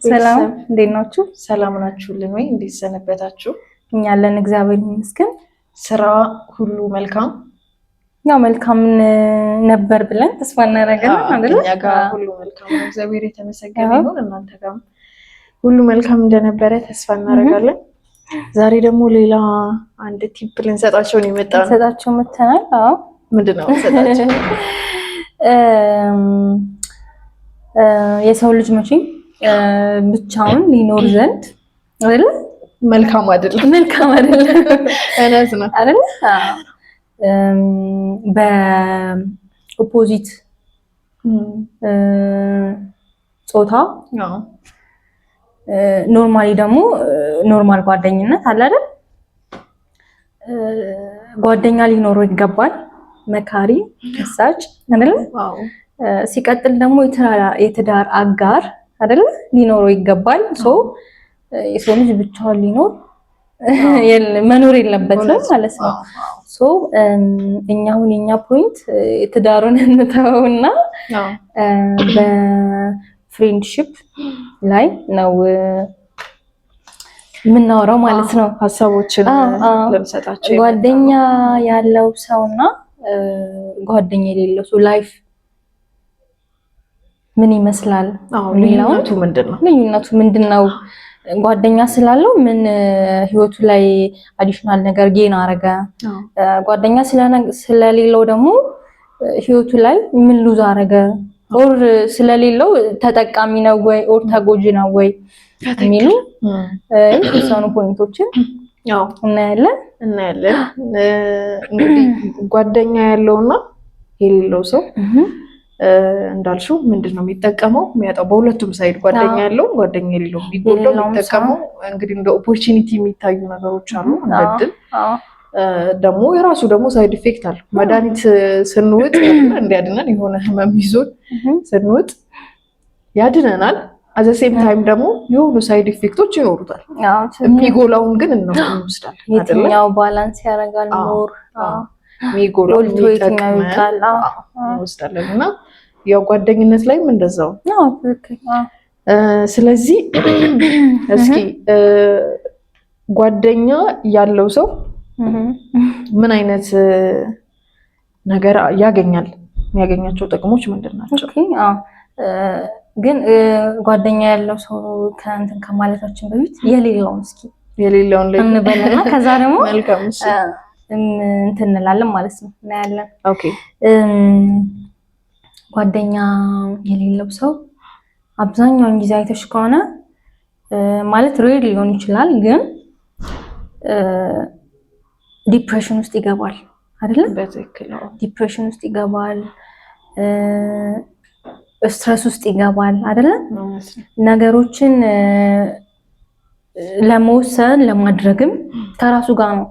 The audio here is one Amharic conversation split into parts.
ሰላም እንዴት ናችሁ? ሰላም ናችሁልን ወይ? እንዴት ሰነበታችሁ? እኛ ያለን እግዚአብሔር ይመስገን። ስራ ሁሉ መልካም? ያው መልካም ነበር ብለን ተስፋ እናደርጋለን አይደል? እኛ ጋር ሁሉ መልካም ነው፣ እግዚአብሔር የተመሰገነ ይሁን። እናንተ ጋርም ሁሉ መልካም እንደነበረ ተስፋ እናደርጋለን። ዛሬ ደግሞ ሌላ አንድ ቲፕ ልንሰጣቸው ነው የመጣነው። ልንሰጣቸው መተናል። አዎ ምንድነው ልንሰጣቸው? የሰው ልጅ መቼም ብቻውን ሊኖር ዘንድ አይደል? መልካም አይደለም። መልካም አይደለም። እነስ ነው አይደል? በኦፖዚት ጾታ ኖርማሊ ደግሞ ኖርማል ጓደኝነት አለ አይደል? ጓደኛ ሊኖረው ይገባል፣ መካሪ መሳጭ አይደል? ሲቀጥል ደግሞ የትዳር አጋር አይደል ሊኖረው ይገባል። የሰው ልጅ ብቻውን ሊኖር መኖር የለበትም ማለት ነው። እኛ አሁን የኛ ፖይንት ትዳሩን እንተውና በፍሬንድሺፕ ላይ ነው የምናወራው ማለት ነው። ሀሳቦችን ለምሰጣቸው ጓደኛ ያለው ሰውና ጓደኛ የሌለው ሰው ላይፍ ምን ይመስላል? ልዩነቱ ምንድነው? ጓደኛ ስላለው ምን ህይወቱ ላይ አዲሽናል ነገር ጌን አረገ? ጓደኛ ስለሌለው ደግሞ ህይወቱ ላይ ምን ሉዝ አረገ? ኦር ስለሌለው ተጠቃሚ ነው ወይ ኦር ተጎጂ ነው ወይ የሚሉ የተወሰኑ ፖይንቶችን እናያለን። እንግዲህ ጓደኛ ያለውና የሌለው ሰው እንዳልሽው ምንድነው የሚጠቀመው የሚያጣው? በሁለቱም ሳይድ ጓደኛ ያለው ጓደኛ የሌለው የሚጎዳው የሚጠቀመው እንግዲህ እንደ ኦፖርቹኒቲ የሚታዩ ነገሮች አሉ። እንደድል ደግሞ የራሱ ደግሞ ሳይድ ኢፌክት አለው። መድኃኒት ስንውጥ እንዲያድነን የሆነ ህመም ይዞን ስንውጥ ያድነናል። አዘ ሴም ታይም ደግሞ የሆኑ ሳይድ ኢፌክቶች ይኖሩታል። የሚጎላውን ግን እንወስዳለን። የትኛው ባላንስ ያደርጋል ሞር የሚጎላው ይጠቅማል እንወስዳለን። እና ያው ጓደኝነት ላይም እንደዛው ነው። ስለዚህ እስኪ ጓደኛ ያለው ሰው ምን አይነት ነገር ያገኛል? የሚያገኛቸው ጥቅሞች ምንድን ናቸው? ግን ጓደኛ ያለው ሰው ከእንትን ከማለታችን በፊት የሌለውን ላይ እንበልና ከዛ ደግሞ መልካም እንትን እንላለን ማለት ነው። እናያለን። ኦኬ ጓደኛ የሌለው ሰው አብዛኛውን ጊዜ አይተሽ ከሆነ ማለት ሬድ ሊሆን ይችላል፣ ግን ዲፕሬሽን ውስጥ ይገባል አይደል? በትክክል ዲፕሬሽን ውስጥ ይገባል፣ ስትረስ ውስጥ ይገባል አይደል? ነገሮችን ለመወሰን ለማድረግም ከራሱ ጋር ነው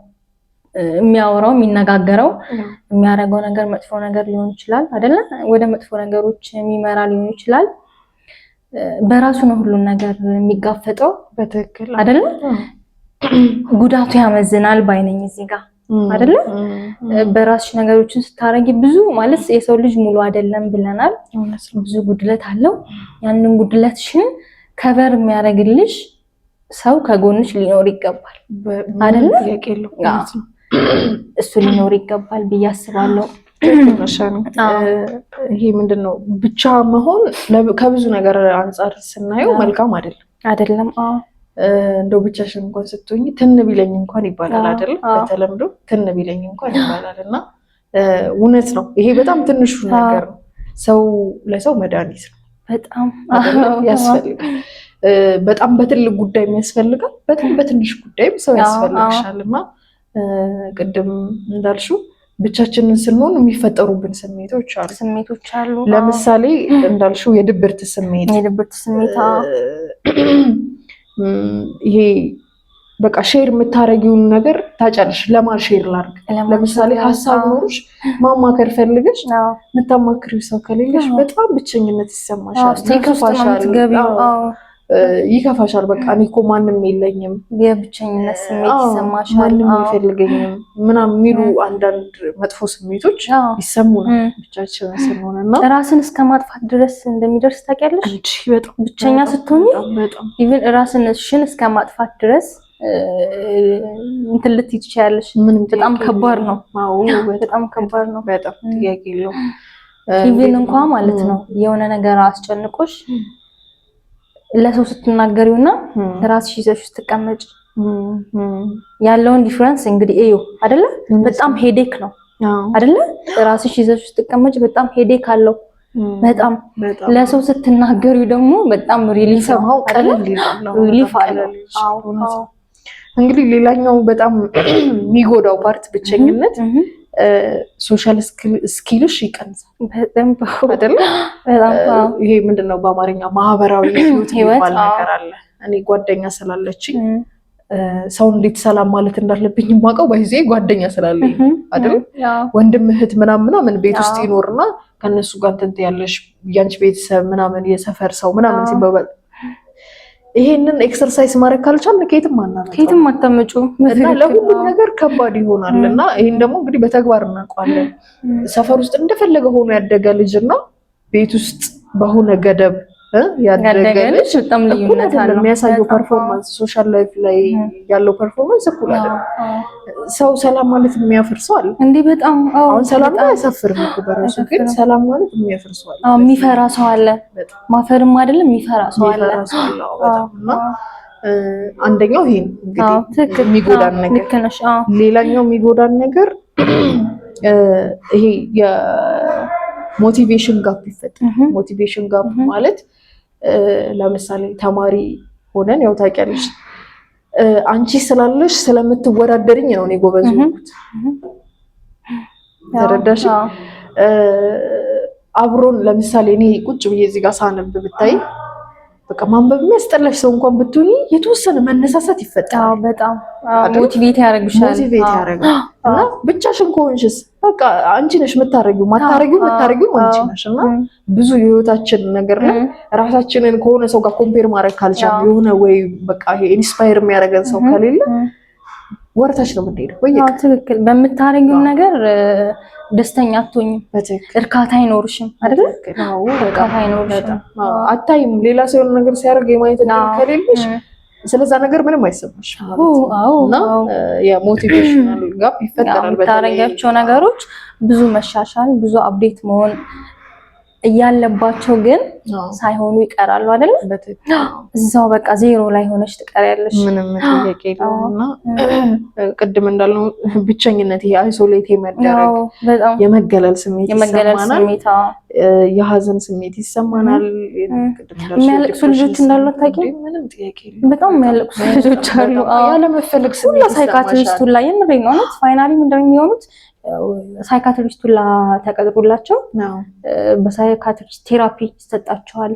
የሚያወራው የሚነጋገረው። የሚያደርገው ነገር መጥፎ ነገር ሊሆን ይችላል አይደለ? ወደ መጥፎ ነገሮች የሚመራ ሊሆን ይችላል። በራሱ ነው ሁሉን ነገር የሚጋፈጠው። በትክክል አይደለ? ጉዳቱ ያመዝናል ባይነኝ እዚህ ጋር አይደለ? በራስሽ ነገሮችን ስታረጊ ብዙ ማለት የሰው ልጅ ሙሉ አይደለም ብለናል። ብዙ ጉድለት አለው። ያንን ጉድለትሽን ከቨር የሚያደርግልሽ ሰው ከጎንሽ ሊኖር ይገባል አይደለ? እሱ ሊኖር ይገባል ብዬ አስባለሁ። ይሄ ምንድነው ብቻ መሆን ከብዙ ነገር አንጻር ስናየው መልካም አይደለም። እንደው ብቻሽን እንኳን ስትሆኚ ትን ቢለኝ እንኳን ይባላል አይደል? በተለምዶ ትን ቢለኝ እንኳን ይባላል። እና እውነት ነው። ይሄ በጣም ትንሹ ነገር ነው። ሰው ለሰው መድኃኒት ነው። በጣም ያስፈልጋል። በጣም በትልቅ ጉዳይ ያስፈልጋል፣ በጣም በትንሽ ጉዳይም ሰው ያስፈልግሻል። እና ቅድም እንዳልሽው ብቻችንን ስንሆን የሚፈጠሩብን ስሜቶች አሉ። ለምሳሌ እንዳልሽው የድብርት ስሜት ይሄ በቃ ሼር የምታረጊውን ነገር ታጫለሽ። ለማን ሼር ላድርግ? ለምሳሌ ሀሳብ ኖሮሽ ማማከር ፈልገሽ የምታማክሪው ሰው ከሌለሽ በጣም ብቸኝነት ይሰማሻል፣ ይከፋሻል። ይከፋሻል። በቃ እኔ እኮ ማንም የለኝም፣ የብቸኝነት ስሜት ይሰማሻል፣ ማንም አይፈልገኝም ምናምን የሚሉ አንዳንድ መጥፎ ስሜቶች ይሰሙናል ብቻችንን ስንሆንና ራስን እስከ ማጥፋት ድረስ እንደሚደርስ ታውቂያለሽ። በጣም ብቸኛ ስትሆኚ ኢቭን ራስሽን እስከ ማጥፋት ድረስ እንትን ልትይ ትችያለሽ። በጣም ከባድ ነው። በጣም ከባድ ነው። በጣም ጥያቄ የለውም። ኢቭን እንኳን ማለት ነው የሆነ ነገር አስጨንቆሽ ለሰው ስትናገሪውና ራስሽ ይዘሽ ስትቀመጪ ያለውን ዲፍረንስ እንግዲህ እዩ አይደለ? በጣም ሄዴክ ነው አይደለ? ራስሽ ይዘሽ ስትቀመጪ በጣም ሄዴክ አለው። በጣም ለሰው ስትናገሪው ደግሞ በጣም ሪሊፍ ነው። ሪሊፍ አለው። እንግዲህ ሌላኛው በጣም የሚጎዳው ፓርት ብቸኝነት ሶሻል ስኪልሽ ይቀንሳል። በደንብ አይደለ? ይሄ ምንድነው በአማርኛ ማህበራዊ ህይወት የሚባል ነገር አለ። እኔ ጓደኛ ስላለችኝ ሰው እንዴት ሰላም ማለት እንዳለብኝ የማውቀው በዚህ ጓደኛ ስላለኝ አይደል? ወንድም እህት ምናምን ቤት ውስጥ ይኖርና ከነሱ ጋር እንትን ያለሽ ያንቺ ቤተሰብ ምናምን የሰፈር ሰው ምናምን ሲባባል ይሄንን ኤክሰርሳይዝ ማድረግ ካልቻልን ከየትም አታመጪው እና ለሁሉም ነገር ከባድ ይሆናል። እና ይሄን ደግሞ እንግዲህ በተግባር እናውቀዋለን። ሰፈር ውስጥ እንደፈለገ ሆኖ ያደገ ልጅና ቤት ውስጥ በሆነ ገደብ ያደገ ልጅ በጣም ልዩነት አለው። የሚያሳየው ፐርፎርማንስ ሶሻል ላይፍ ላይ ያለው ፐርፎርማንስ እኩል አይደለም። ሰው ሰላም ማለት የሚያፈርሰው አለ እንዴ? በጣም አሁን ሰላም ላይ ያሳፍር ነው በራሱ፣ ግን ሰላም ማለት የሚያፈርሰው አለ። የሚፈራ ሰው አለ። ማፈርም አይደለም የሚፈራ ሰው አለ። እና አንደኛው ይሄ እንግዲህ የሚጎዳን ነገር። ሌላኛው የሚጎዳን ነገር ይሄ የሞቲቬሽን ጋፕ ይፈጠራል። ሞቲቬሽን ጋፕ ማለት ለምሳሌ ተማሪ ሆነን ያው ታውቂያለሽ አንቺ ስላለሽ ስለምትወዳደርኝ ነው እኔ ጎበዝ ሆንኩት። ተረዳሽ? አብሮን ለምሳሌ እኔ ቁጭ ብዬ እዚህ ጋር ሳነብ ብታይ በቃ ማንበብ የሚያስጠላሽ ሰው እንኳን ብትሆኚ የተወሰነ መነሳሳት ይፈጠራል። በጣም ሞቲቬት ያደርግሻል። ሞቲቬት ያደርጋል። እና ብቻሽን ከሆንሽስ በቃ አንቺ ነሽ የምታረጊው፣ ማታረጊው አንቺ ነሽ። እና ብዙ የህይወታችን ነገር ላይ ራሳችንን ከሆነ ሰው ጋር ኮምፔር ማድረግ ካልቻልን የሆነ ወይ በቃ ይሄ ኢንስፓየር የሚያደርገን ሰው ከሌለ ወርታች ነው የምንሄደው። ትክክል። በምታረጊው ነገር ደስተኛ አትሆኝም። እርካታ አይኖርሽም አይደል? እርካታ አይኖርሽም። አታይም። ሌላ ሰው የሆነ ነገር ሲያደርግ የማየት እድል ከሌለሽ ስለዛ ነገር ምንም አይሰማሽም ማለት ነው። እና የሞቲቬሽናል ጋፕ ይፈጠራል። የምታረጊያቸው ነገሮች ብዙ መሻሻል፣ ብዙ አፕዴት መሆን እያለባቸው ግን ሳይሆኑ ይቀራሉ አይደል? እዛው በቃ ዜሮ ላይ ሆነሽ ትቀሪያለሽ። ምንም ጥያቄ የለውም። እና ቅድም እንዳልነው ብቸኝነት፣ ይሄ አይሶሌት የመደረግ የመገለል ስሜት ይሰማናል። የሀዘን ስሜት ይሰማናል። የሚያለቅሱ ልጆች እንዳሉ ታውቂያለሽ? ምንም ጥያቄ የለውም። በጣም የሚያለቅሱ ልጆች አሉ። ያለመፈለግ ስሜት ይሰማናል። ሳይካትሪስቱ ላይ የምሬን ነው። ፋይናሊ ምንድነው የሚሆኑት? ሳይካትሪስቱ ተቀጥሮላቸው በሳይካትሪስት ቴራፒ ይሰጣቸዋል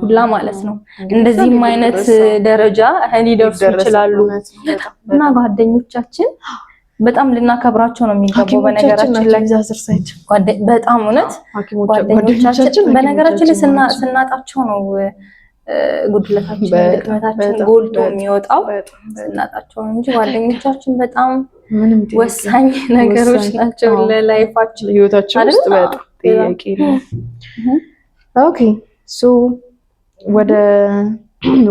ሁላ ማለት ነው። እንደዚህም አይነት ደረጃ ሊደርሱ ይችላሉ። እና ጓደኞቻችን በጣም ልናከብራቸው ነው የሚገባው። በነገራችን ላይ በጣም እውነት ጓደኞቻችን በነገራችን ላይ ስናጣቸው ነው ጉድለታችን፣ ድክመታችን ጎልቶ የሚወጣው ስናጣቸው እንጂ ጓደኞቻችን በጣም ወሳኝ ነገሮች ናቸው ለላይፋችን፣ ህይወታችን ውስጥ በጣም ጥያቄ ነው። ኦኬ ሶ ወደ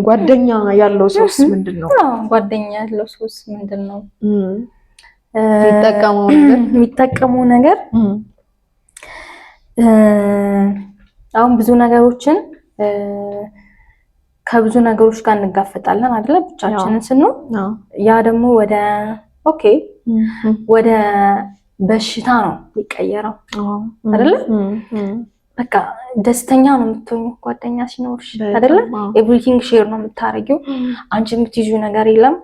ጓደኛ ያለው ሰውስ ምንድን ነው? ጓደኛ ያለው ሰውስ ምንድን ነው የሚጠቀመው ነገር? አሁን ብዙ ነገሮችን ከብዙ ነገሮች ጋር እንጋፈጣለን አይደለ? ብቻችንን ስንሆን ያ ደግሞ ወደ በሽታ ነው የሚቀየረው አይደለ? በቃ ደስተኛ ነው የምትሆኚው ጓደኛ ሲኖርሽ አይደለ? ኤቭሪቲንግ ሼር ነው የምታረጊው። አንቺ የምትይዙ ነገር የለም።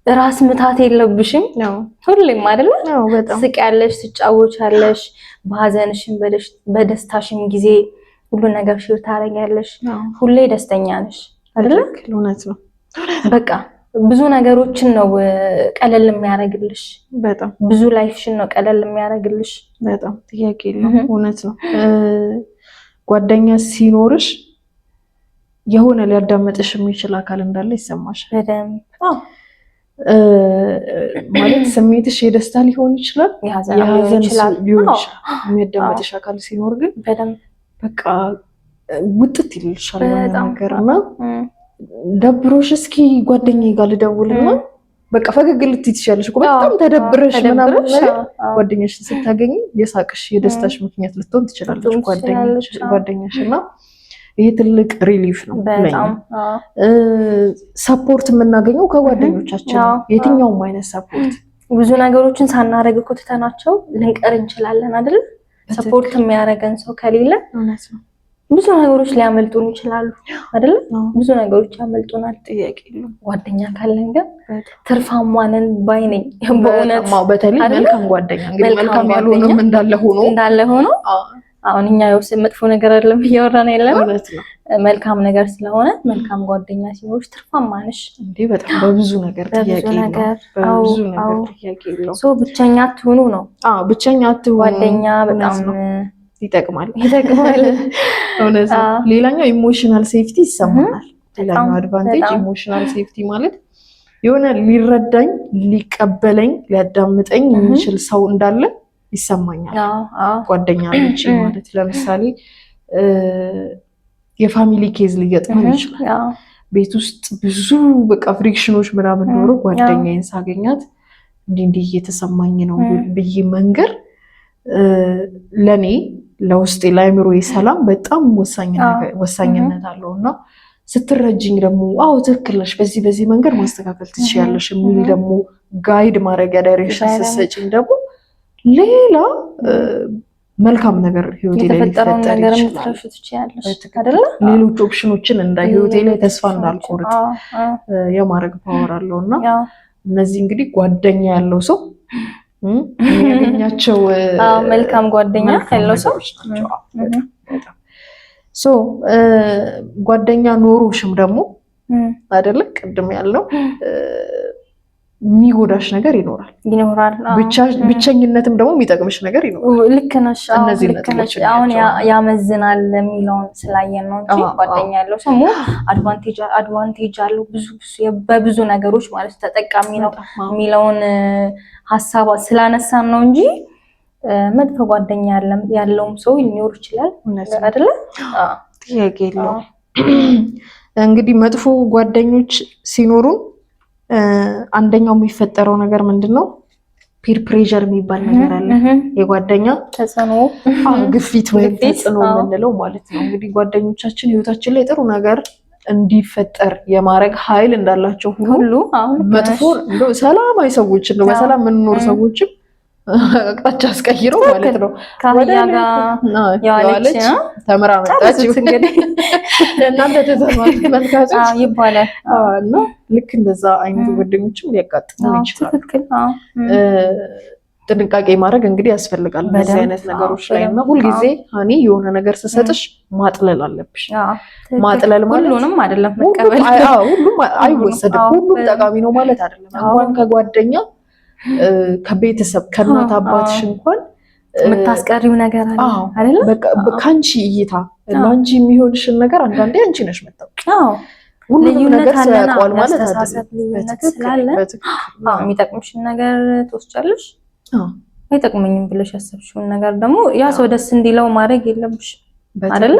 ራስ ምታት የለብሽም ሁሌም አይደለ? ስቂያለሽ፣ ትጫወቻለሽ። በሀዘንሽም በደስታሽም ጊዜ ሁሉ ነገር ሼር ታደርጊያለሽ። ሁሌ ደስተኛ ነሽ አይደለ? እውነት ነው። በቃ ብዙ ነገሮችን ነው ቀለል የሚያደርግልሽ። በጣም ብዙ ላይፍሽን ነው ቀለል የሚያደርግልሽ። በጣም ጥያቄ የለውም። እውነት ነው። ጓደኛ ሲኖርሽ የሆነ ሊያዳምጥሽ የሚችል አካል እንዳለ ይሰማሻል። በደንብ ማለት ስሜትሽ የደስታ ሊሆን ይችላል፣ የሀዘን ሊሆን ይችላል። የሚያዳምጥሽ አካል ሲኖር ግን በደንብ በቃ ውጥት ይልሻል ነገርና ደብሮሽ እስኪ ጓደኛዬ ጋር ልደውልና በቃ ፈገግ ልትይ ትችያለሽ እኮ በጣም ተደብረሽ ምናምን ጓደኛሽን ስታገኝ የሳቅሽ የደስታሽ ምክንያት ልትሆን ትችላለች ጓደኛሽ እና ይሄ ትልቅ ሪሊፍ ነው። በጣም ሰፖርት የምናገኘው ከጓደኞቻችን የትኛውም አይነት ሰፖርት ብዙ ነገሮችን ሳናረግ እኮ ትተናቸው ልንቀር እንችላለን አይደል? ሰፖርት የሚያደርገን ሰው ከሌለ ብዙ ነገሮች ሊያመልጡን ይችላሉ አይደል? ብዙ ነገሮች ያመልጡናል። ጥያቄ የለውም። ጓደኛ ካለን ግን ትርፋማ ነን ባይ ነኝ። በእውነት በተለይ መልካም ጓደኛ እንግዲህ መልካም ያልሆነም እንዳለ ሆኖ አሁን እኛ መጥፎ ነገር አይደለም እያወራን ያለነው መልካም ነገር ስለሆነ መልካም ጓደኛ ሲኖርሽ ትርፋማ ነሽ እንዴ! በጣም በብዙ ነገር ጥያቄ የለውም። ሶ ብቸኛ አትሁኑ ነው። ብቸኛ አትሁኑ። ጓደኛ በጣም ይጠቅማል። እውነት ነው። ሌላኛው ኢሞሽናል ሴፍቲ ይሰማናል። ሌላኛው አድቫንቴጅ ኢሞሽናል ሴፍቲ ማለት የሆነ ሊረዳኝ፣ ሊቀበለኝ፣ ሊያዳምጠኝ የሚችል ሰው እንዳለ ይሰማኛል። ጓደኛ ልጅ ማለት ለምሳሌ የፋሚሊ ኬዝ ሊገጥመን ይችላል። ቤት ውስጥ ብዙ በቃ ፍሪክሽኖች ምናምን ኖሮ ጓደኛዬን ሳገኛት እንዲህ እየተሰማኝ ነው ብዬ መንገር ለኔ ለውስጤ ለአእምሮዬ ሰላም በጣም ወሳኝነት አለው እና ስትረጅኝ ደግሞ ትክክል ነሽ፣ በዚህ መንገድ ማስተካከል ትችያለሽ የሚል ደግሞ ጋይድ ማድረጊያ ዳይሬክሽን ስትሰጪኝ ደግሞ ሌላ መልካም ነገር ህይወቴ ላይ ሊፈጠር ይችላል። ሌሎች ኦፕሽኖችን እንዳይ ህይወቴ ላይ ተስፋ እንዳልቆርጥ የማድረግ ፓወር አለው እና እነዚህ እንግዲህ ጓደኛ ያለው ሰው የሚያገኛቸው መልካም ጓደኛ ያለው ሰው ጓደኛ ኖሮሽም ደግሞ አይደለ ቅድም ያልነው የሚጎዳሽ ነገር ይኖራል። ብቸኝነትም ደግሞ የሚጠቅምሽ ነገር ይኖራል። ልክ ነሽ። አሁን ያመዝናል የሚለውን ስላየን ነው እንጂ ጓደኛ ያለው ሰው አድቫንቴጅ አለው በብዙ ነገሮች ማለት ተጠቃሚ ነው የሚለውን ሀሳብ ስላነሳን ነው እንጂ መጥፎ ጓደኛ ያለውም ሰው ሊኖር ይችላል አይደለ? ጥያቄ የለውም። እንግዲህ መጥፎ ጓደኞች ሲኖሩን አንደኛው የሚፈጠረው ነገር ምንድነው? ፒር ፕሬሸር የሚባል ነገር አለ። የጓደኛ ተጽዕኖ፣ ግፊት ወይም ተጽዕኖ የምንለው ማለት ነው። እንግዲህ ጓደኞቻችን ህይወታችን ላይ ጥሩ ነገር እንዲፈጠር የማድረግ ኃይል እንዳላቸው ሁሉ መጥፎ ሰላማዊ ሰዎች ነው በሰላም የምንኖር ሰዎችም አቅጣጫ አስቀይረው ማለት ነው። ከአህያ ጋር ያለች ተምራ መጣች እናንተ ተመልካቾች ይባላል እና ልክ እንደዛ አይነት ጓደኞችም ሊያጋጥሙ ይችላል። ጥንቃቄ ማድረግ እንግዲህ ያስፈልጋል በዚህ አይነት ነገሮች ላይ እና ሁልጊዜ ሀኒ የሆነ ነገር ስሰጥሽ ማጥለል አለብሽ። ማጥለል ማለት ሁሉንም አይደለም መቀበል፣ ሁሉም አይወሰድም፣ ሁሉም ጠቃሚ ነው ማለት አይደለም። እንኳን ከጓደኛ ከቤተሰብ ከእናት አባትሽ እንኳን የምታስቀሪው ነገር አለ አይደል? ከአንቺ እይታ ለአንቺ የሚሆንሽን ነገር አንዳንዴ አንቺ ነሽ የምታውቂው። ሁሉንም ነገር ያውቀዋል ማለት አይደለም። የሚጠቅምሽን ነገር ትወስጃለሽ፣ አይጠቅመኝም ብለሽ ያሰብሽውን ነገር ደግሞ ያ ሰው ደስ እንዲለው ማድረግ የለብሽ አይደለ?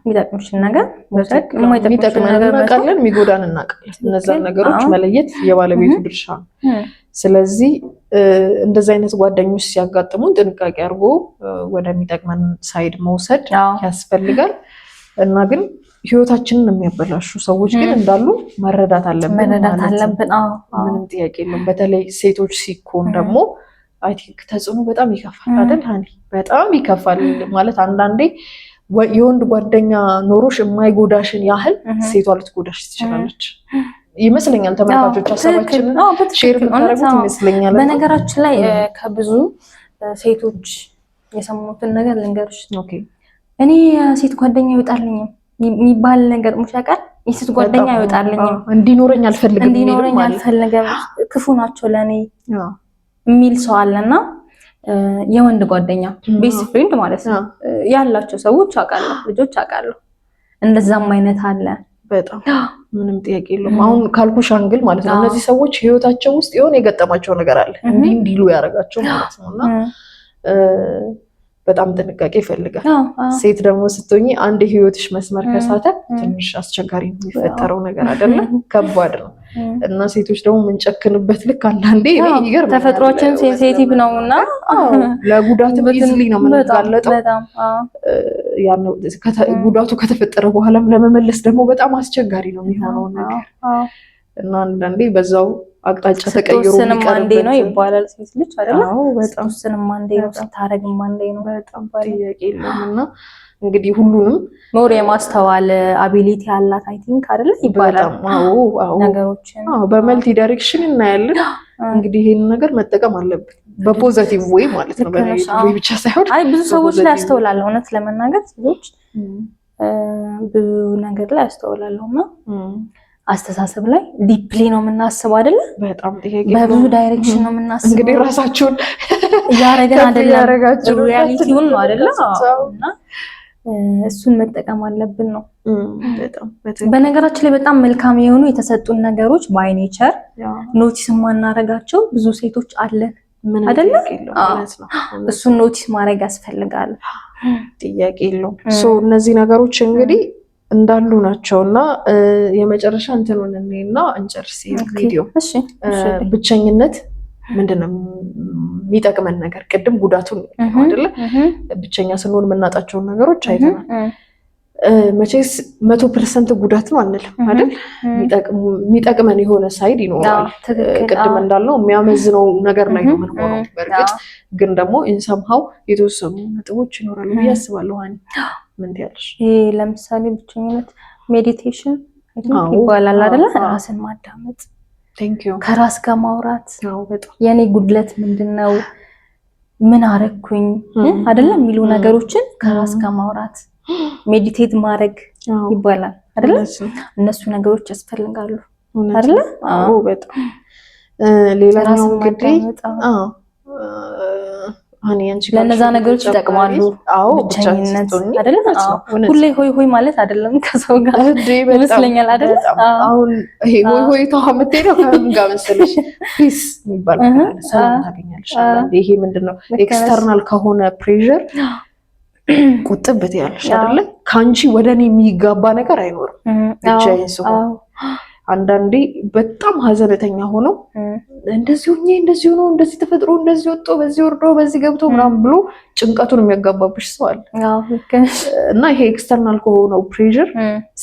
የሚጠቅምሽን ነገር ወሰድ፣ የሚጠቅመን እናውቃለን፣ የሚጎዳን እናውቃለን። እነዛን ነገሮች መለየት የባለቤቱ ድርሻ ነው። ስለዚህ እንደዚህ አይነት ጓደኞች ሲያጋጥሙን ጥንቃቄ አድርጎ ወደሚጠቅመን ሳይድ መውሰድ ያስፈልጋል እና ግን ህይወታችንን የሚያበላሹ ሰዎች ግን እንዳሉ መረዳት አለብን። ምንም ጥያቄ የለውም። በተለይ ሴቶች ሲኮን ደግሞ አይ ቲንክ ተጽዕኖ በጣም ይከፋል አይደል ሀኒ? በጣም ይከፋል ማለት አንዳንዴ የወንድ ጓደኛ ኖሮሽ የማይጎዳሽን ያህል ሴቷ ልትጎዳሽ ትችላለች ይመስለኛል። ተመልካቾች ሀሳባችንን ሼር የምታደርጉት ይመስለኛል። በነገራችን ላይ ከብዙ ሴቶች የሰሙትን ነገር ልንገርሽ። እኔ ሴት ጓደኛ ይወጣልኝም የሚባል ነገር ሙሻቃል የሴት ጓደኛ ይወጣልኝም እንዲኖረኝ አልፈልግም ክፉ ናቸው ለኔ የሚል ሰው አለና የወንድ ጓደኛ ቤስት ፍሬንድ ማለት ነው ያላቸው ሰዎች አውቃለሁ፣ ልጆች አውቃለሁ። እንደዛም አይነት አለ። በጣም ምንም ጥያቄ የለውም። አሁን ካልኩሽ አንግል ማለት ነው እነዚህ ሰዎች ህይወታቸው ውስጥ የሆነ የገጠማቸው ነገር አለ እንዲሉ ያደርጋቸው ማለት ነውና በጣም ጥንቃቄ ይፈልጋል። ሴት ደግሞ ስትሆኚ አንድ ህይወትሽ መስመር ከሳተ ትንሽ አስቸጋሪ ነው የሚፈጠረው ነገር አይደለ? ከባድ ነው። እና ሴቶች ደግሞ የምንጨክንበት ልክ አንዳንዴ ይገርም ተፈጥሯችን ሴንሲቲቭ ነውና ለጉዳትም ኢዝሊ ነው የምንጋለጠው። ጉዳቱ ከተፈጠረ በኋላም ለመመለስ ደግሞ በጣም አስቸጋሪ ነው የሚሆነው ነገር እና አንዳንዴ በዛው አቅጣጫ ተቀይሮ አንዴ ነው ይባላል ሴት ልጅ አይደለ? አዎ በጣም ስንም አንዴ ነው ስታረግም አንዴ ነው። በጣም ጥያቄ የለውምና እንግዲህ ሁሉንም ሞር የማስተዋል አቢሊቲ አላት አይ ቲንክ አይደለ ይባላል። አዎ ነገሮችን በመልቲ ዳይሬክሽን እናያለን። እንግዲህ ይሄን ነገር መጠቀም አለብን በፖዚቲቭ ወይ ማለት ነው። በኔጌቲቭ ብቻ ሳይሆን አይ ብዙ ሰዎች ላይ አስተውላለሁ እውነት ለመናገር ሴቶች ብዙ ነገር ላይ አስተውላለሁና አስተሳሰብ ላይ ዲፕሊ ነው የምናስበው አይደለ? በጣም ጥያቄ በብዙ ዳይሬክሽን ነው የምናስበው። እንግዲህ ራሳችሁን ያረጋን አይደለም ሪያሊቲውን ነው አይደለ? እና እሱን መጠቀም አለብን ነው። በነገራችን ላይ በጣም መልካም የሆኑ የተሰጡን ነገሮች ባይ ኔቸር ኖቲስ የማናረጋቸው ብዙ ሴቶች አለን አይደለ? እሱን ኖቲስ ማድረግ ያስፈልጋል። ጥያቄ የለውም። እነዚህ ነገሮች እንግዲህ እንዳሉ ናቸውና የመጨረሻ እንትኑን እኔና እንጨርስ ቪዲዮ። ብቸኝነት ምንድነው የሚጠቅመን ነገር? ቅድም ጉዳቱን አይደለ? ብቸኛ ስንሆን የምናጣቸውን ነገሮች አይተናል። መቼስ 100% ጉዳት ነው አንልም አይደል? የሚጠቅመን የሆነ ሳይድ ይኖራል። ቅድም እንዳልነው የሚያመዝነው ነገር ላይ ነው የምንሆነው። በእርግጥ ግን ደግሞ ኢንሰምሃው የተወሰኑ ነጥቦች ይኖራሉ ብዬ አስባለሁ። ምን ትያለሽ? ይሄ ለምሳሌ ብቸኝነት ሜዲቴሽን ይባላል አይደለ? ራስን ማዳመጥ፣ ከራስ ጋር ማውራት፣ የኔ ጉድለት ምንድነው፣ ምን አረኩኝ አይደለ የሚሉ ነገሮችን ከራስ ጋር ማውራት፣ ሜዲቴት ማድረግ ይባላል አይደለ? እነሱ ነገሮች ያስፈልጋሉ አይደለ? አዎ በጣም ሌላኛው እንግዲህ ለነዛ ነገሮች ይጠቅማሉ። ብቸኝነት አይደለ? ሁሌ ሆይ ሆይ ማለት አይደለም ከሰው ጋር ይመስለኛል አይደለ? አሁን ይሄ ሆይ ሆይ የምትሄደው ከምን ጋር መሰለሽ? ፒስ የሚባል ሰላም ታገኛለሽ። ይሄ ምንድነው ኤክስተርናል ከሆነ ፕሬሸር ቁጥብ ብትያለሽ አይደለ? ካንቺ ወደኔ የሚጋባ ነገር አይኖርም። ብቻዬን ስሆን አንዳንዴ በጣም ሀዘነተኛ ሆነው እንደዚህ ሆኜ እንደዚህ ሆኖ እንደዚህ ተፈጥሮ እንደዚህ ወጥቶ በዚህ ወርዶ በዚህ ገብቶ ምናምን ብሎ ጭንቀቱን የሚያጋባብሽ ሰው አለ። እና ይሄ ኤክስተርናል ከሆነው ፕሬሸር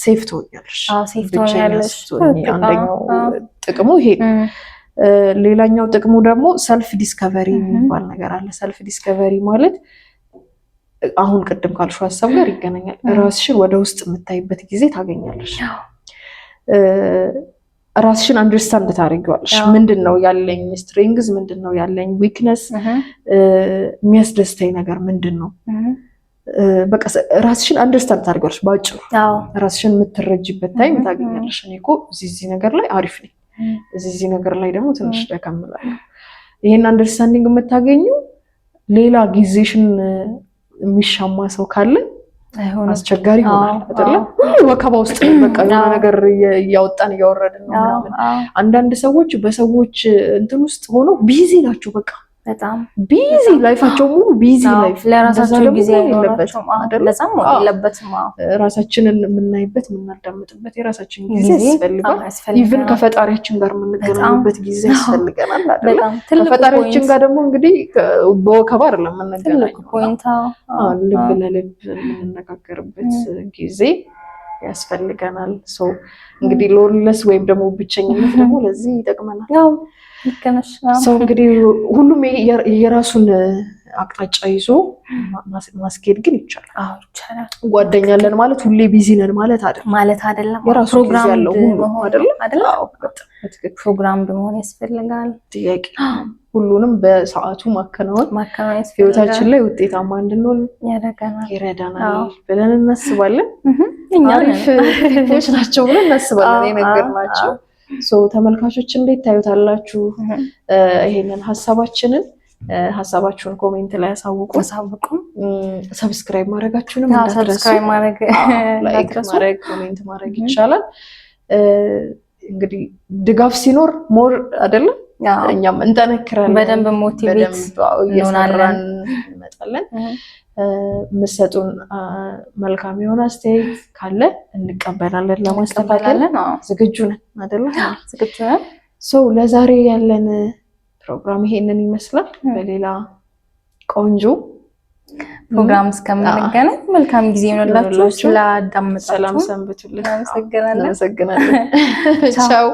ሴፍ ትሆኛለሽ። አንደኛው ጥቅሙ ይሄ። ሌላኛው ጥቅሙ ደግሞ ሰልፍ ዲስከቨሪ የሚባል ነገር አለ። ሰልፍ ዲስከቨሪ ማለት አሁን ቅድም ካልሽው ሀሳብ ጋር ይገናኛል። ራስሽን ወደ ውስጥ የምታይበት ጊዜ ታገኛለሽ። ራስሽን አንደርስታንድ ታደርጊዋለሽ። ምንድነው ያለኝ ስትሬንግዝ፣ ምንድነው ያለኝ ዊክነስ፣ የሚያስደስተኝ ነገር ምንድነው? በቃ ራስሽን አንደርስታንድ ታደርጊዋለሽ። ባጭሩ ራስሽን የምትረጂበት ታይም ታገኛለሽ። እኔ እኮ እዚህ ነገር ላይ አሪፍ ነኝ፣ እዚህ ነገር ላይ ደግሞ ትንሽ ደከም እላለሁ። ይሄን አንደርስታንዲንግ የምታገኙ ሌላ ጊዜሽን የሚሻማ ሰው ካለ አስቸጋሪ ይሆናል አይደለ? ወከባ ውስጥ በቃ የሆነ ነገር እያወጣን እያወረድን ነው ምናምን። አንዳንድ ሰዎች በሰዎች እንትን ውስጥ ሆነው ቢዚ ናቸው። በቃ በጣም ቢዚ ላይፋቸው ሙሉ ቢዚ ላይፍ፣ ለራሳቸው ጊዜ የለበትም አይደል? ለዛም የለበትም። ራሳችንን የምናይበት የምናዳምጥበት የራሳችን ጊዜ ያስፈልጋል። ኢቭን ከፈጣሪያችን ጋር የምንገናኝበት ጊዜ ያስፈልገናል አይደል? ከፈጣሪያችን ጋር ደግሞ እንግዲህ በወከባ አይደለም የምንገናኘው፣ ልብ ለልብ የምንነጋገርበት ጊዜ ያስፈልገናል። እንግዲህ ሎንለስ ወይም ደግሞ ብቸኝነት ደግሞ ለዚህ ይጠቅመናል። ሰው እንግዲህ ሁሉም የራሱን አቅጣጫ ይዞ ማስኬድ ግን ይቻላል። ጓደኛ አለን ማለት ሁሌ ቢዚ ነን ማለት አይደለም። የራሱ ጊዜ ያለው ሁሉ አይደለም። ፕሮግራም መሆን ያስፈልጋል። ጥያቄ ሁሉንም በሰዓቱ ማከናወን ህይወታችን ላይ ውጤታማ እንድንሆን ይረዳናል ብለን እናስባለን። አሪፍ ቲፖች ናቸው ብለን እናስባለን የነገርናቸው። ተመልካቾች እንዴት ታዩታላችሁ ይሄንን ሀሳባችንን? ሀሳባችሁን ኮሜንት ላይ ያሳውቁ። ሰብስክራይብ ማድረጋችሁንም ሰብስክራይብ ማድረግ ላይክ ማድረግ ኮሜንት ማድረግ ይቻላል። እንግዲህ ድጋፍ ሲኖር ሞር አይደለም እኛም እንጠነክራለን፣ በደንብ ሞቲቬት እየሰራን እንመጣለን። የምትሰጡን መልካም የሆነ አስተያየት ካለ እንቀበላለን፣ ለማስተካከል ዝግጁ ነን አይደለ? ዝግጁ ነን። ለዛሬ ያለን ፕሮግራም ይሄንን ይመስላል። በሌላ ቆንጆ ፕሮግራም እስከምንገናኝ መልካም ጊዜ ይሆንላችሁ። ስላዳመጣችሁ ሰላም ሰንብቱልን። እናመሰግናለን። ቻው